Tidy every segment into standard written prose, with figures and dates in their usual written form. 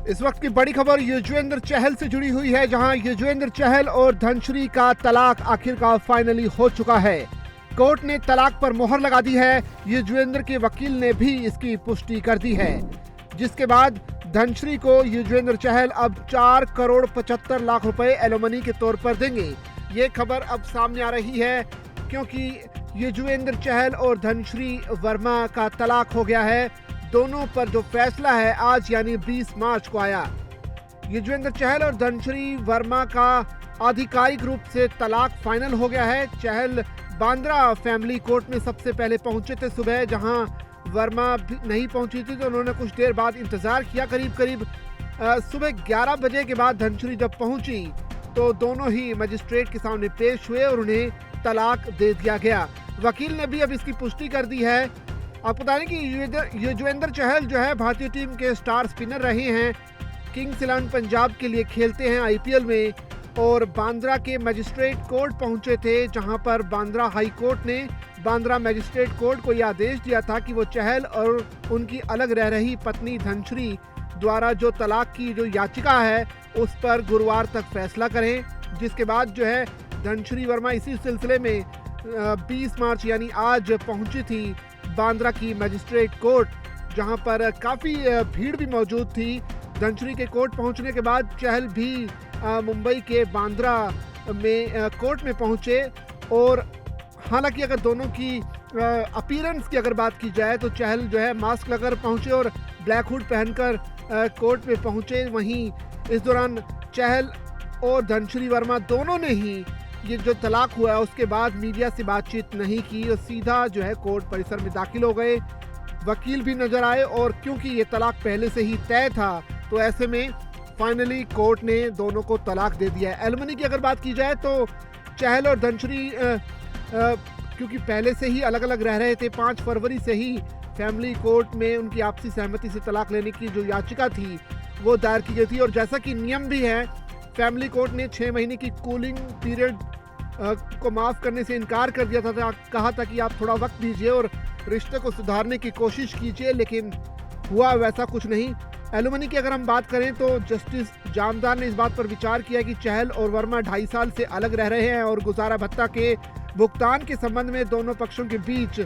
इस वक्त की बड़ी खबर युजवेंद्र चहल से जुड़ी हुई है, जहां युजवेंद्र चहल और धनश्री का तलाक आखिरकार फाइनली हो चुका है। कोर्ट ने तलाक पर मोहर लगा दी है। युजवेंद्र के वकील ने भी इसकी पुष्टि कर दी है, जिसके बाद धनश्री को युजवेंद्र चहल अब 4 करोड़ 75 लाख रुपए एलिमनी के तौर पर देंगे। ये खबर अब सामने आ रही है क्योंकि युजवेंद्र चहल और धनश्री वर्मा का तलाक हो गया है। दोनों पर जो फैसला है आज यानी 20 मार्च को आया। युजवेंद्र चहल और धनश्री वर्मा का आधिकारिक रूप से तलाक फाइनल हो गया है। चहल बांद्रा फैमिली कोर्ट में सबसे पहले पहुंचे थे सुबह, जहां वर्मा भी नहीं पहुंची थी, तो उन्होंने कुछ देर बाद इंतजार किया। करीब सुबह 11 बजे के बाद धनश्री जब पहुंची तो दोनों ही मजिस्ट्रेट के सामने पेश हुए और उन्हें तलाक दे दिया गया। वकील ने भी अब इसकी पुष्टि कर दी है। आपको बता दें कि युजवेंद्र चहल जो है भारतीय टीम के स्टार स्पिनर रहे हैं, किंग्स 11 पंजाब के लिए खेलते हैं आईपीएल में, और बांद्रा के मजिस्ट्रेट कोर्ट पहुंचे थे, जहां पर बांद्रा हाई कोर्ट ने बांद्रा मजिस्ट्रेट कोर्ट को यह आदेश दिया था कि वो चहल और उनकी अलग रह रही पत्नी धनश्री द्वारा जो तलाक की जो याचिका है उस पर गुरुवार तक फैसला करें। जिसके बाद जो है धनश्री वर्मा इसी सिलसिले में 20 मार्च यानी आज पहुंची थी बांद्रा की मजिस्ट्रेट कोर्ट, जहां पर काफ़ी भीड़ भी मौजूद थी। धनश्री के कोर्ट पहुंचने के बाद चहल भी मुंबई के बांद्रा में कोर्ट में पहुंचे, और हालांकि अगर दोनों की अपीयरेंस की अगर बात की जाए तो चहल जो है मास्क लगाकर पहुंचे और ब्लैक हुड पहनकर कोर्ट में पहुंचे। वहीं इस दौरान चहल और धनश्री वर्मा दोनों ने ही ये जो तलाक हुआ है उसके बाद मीडिया से बातचीत नहीं की और सीधा जो है कोर्ट परिसर में दाखिल हो गए। वकील भी नजर आए, और क्योंकि ये तलाक पहले से ही तय था तो ऐसे में फाइनली कोर्ट ने दोनों को तलाक दे दिया है। एलिमनी की अगर बात की जाए तो चहल और धनश्री क्योंकि पहले से ही अलग अलग रह रहे थे, 5 फरवरी से ही फैमिली कोर्ट में उनकी आपसी सहमति से तलाक लेने की जो याचिका थी वो दायर की गई थी। और जैसा कि नियम भी है, फैमिली कोर्ट ने 6 महीने की कूलिंग पीरियड को माफ़ करने से इनकार कर दिया था। कहा था कि आप थोड़ा वक्त दीजिए और रिश्ते को सुधारने की कोशिश कीजिए, लेकिन हुआ वैसा कुछ नहीं। एलिमनी की अगर हम बात करें तो जस्टिस जामदार ने इस बात पर विचार किया कि चहल और वर्मा 2.5 साल से अलग रह रहे हैं और गुजारा भत्ता के भुगतान के संबंध में दोनों पक्षों के बीच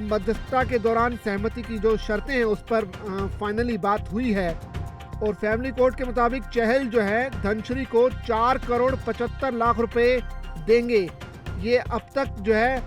मध्यस्थता के दौरान सहमति की जो शर्तें हैं उस पर फाइनली बात हुई है। और फैमिली कोर्ट के मुताबिक चहल जो है धनश्री को 4 करोड़ 75 लाख रुपए देंगे। ये अब तक जो है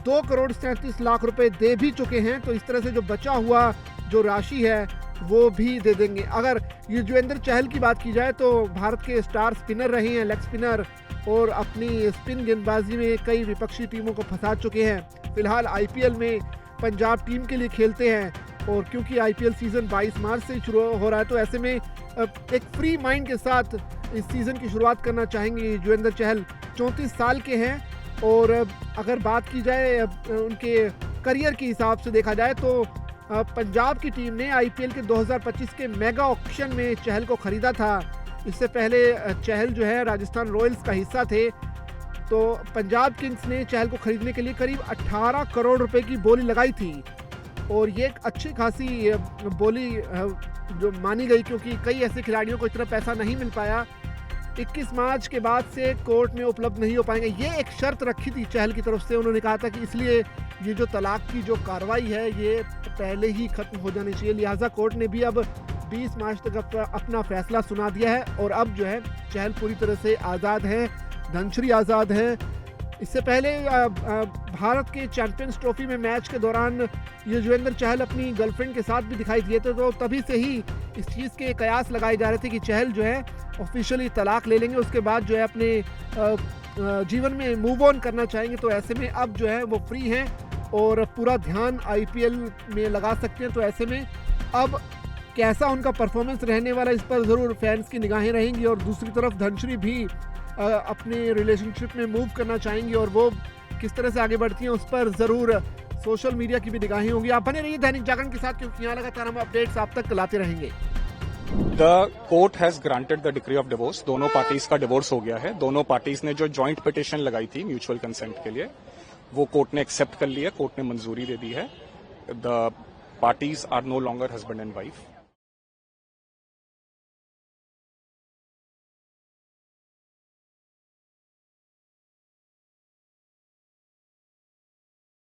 2 करोड़ 37 लाख रुपए दे भी चुके हैं, तो इस तरह से जो बचा हुआ जो राशि है वो भी दे देंगे। अगर युजवेंद्र चहल की बात की जाए तो भारत के स्टार स्पिनर रहे हैं, लेग स्पिनर, और अपनी स्पिन गेंदबाजी में कई विपक्षी टीमों को फंसा चुके हैं। फिलहाल आईपीएल में पंजाब टीम के लिए खेलते हैं, और क्योंकि आईपीएल सीजन 22 मार्च से शुरू हो रहा है तो ऐसे में एक फ्री माइंड के साथ इस सीजन की शुरुआत करना चाहेंगे। युजवेंद्र चहल 34 साल के हैं, और अगर बात की जाए उनके करियर के हिसाब से देखा जाए तो पंजाब की टीम ने आईपीएल के 2025 के मेगा ऑक्शन में चहल को खरीदा था। इससे पहले चहल जो है राजस्थान रॉयल्स का हिस्सा थे, तो पंजाब किंग्स ने चहल को खरीदने के लिए करीब 18 करोड़ रुपए की बोली लगाई थी, और ये एक अच्छी खासी बोली जो मानी गई, क्योंकि कई ऐसे खिलाड़ियों को इतना पैसा नहीं मिल पाया। 21 मार्च के बाद से कोर्ट में उपलब्ध नहीं हो पाएंगे, ये एक शर्त रखी थी चहल की तरफ से। उन्होंने कहा था कि इसलिए ये जो तलाक की जो कार्रवाई है ये पहले ही खत्म हो जानी चाहिए। लिहाजा कोर्ट ने भी अब 20 मार्च तक अपना फैसला सुना दिया है, और अब जो है चहल पूरी तरह से आज़ाद हैं, धनश्री आज़ाद हैं। इससे पहले भारत के चैंपियंस ट्रॉफी में मैच के दौरान युजवेंद्र चहल अपनी गर्लफ्रेंड के साथ भी दिखाई दिए थे, तो तभी से ही इस चीज़ के कयास लगाए जा रहे थे कि चहल जो है ऑफिशियली तलाक ले लेंगे, उसके बाद जो है अपने जीवन में मूव ऑन करना चाहेंगे। तो ऐसे में अब जो है वो फ्री हैं और पूरा ध्यान आईपीएल में लगा सकते हैं। तो ऐसे में अब कैसा उनका परफॉर्मेंस रहने वाला, इस पर ज़रूर फैंस की निगाहें रहेंगी। और दूसरी तरफ धनश्री भी अपने रिलेशनशिप में मूव करना चाहेंगी, और वो किस तरह से आगे बढ़ती हैं उस पर ज़रूर सोशल मीडिया की भी निगाहें होंगी। आप बने रहिए दैनिक जागरण के साथ, क्योंकि यहाँ लगातार हम अपडेट्स आप तक लाते रहेंगे। The court has granted the decree of divorce. दोनों पार्टीज का डिवोर्स हो गया है। दोनों पार्टीज ने जो जॉइंट पिटिशन लगाई थी म्यूचुअल कंसेंट के लिए, वो कोर्ट ने एक्सेप्ट कर लिया, कोर्ट ने मंजूरी दे दी है। The parties are no longer husband and wife.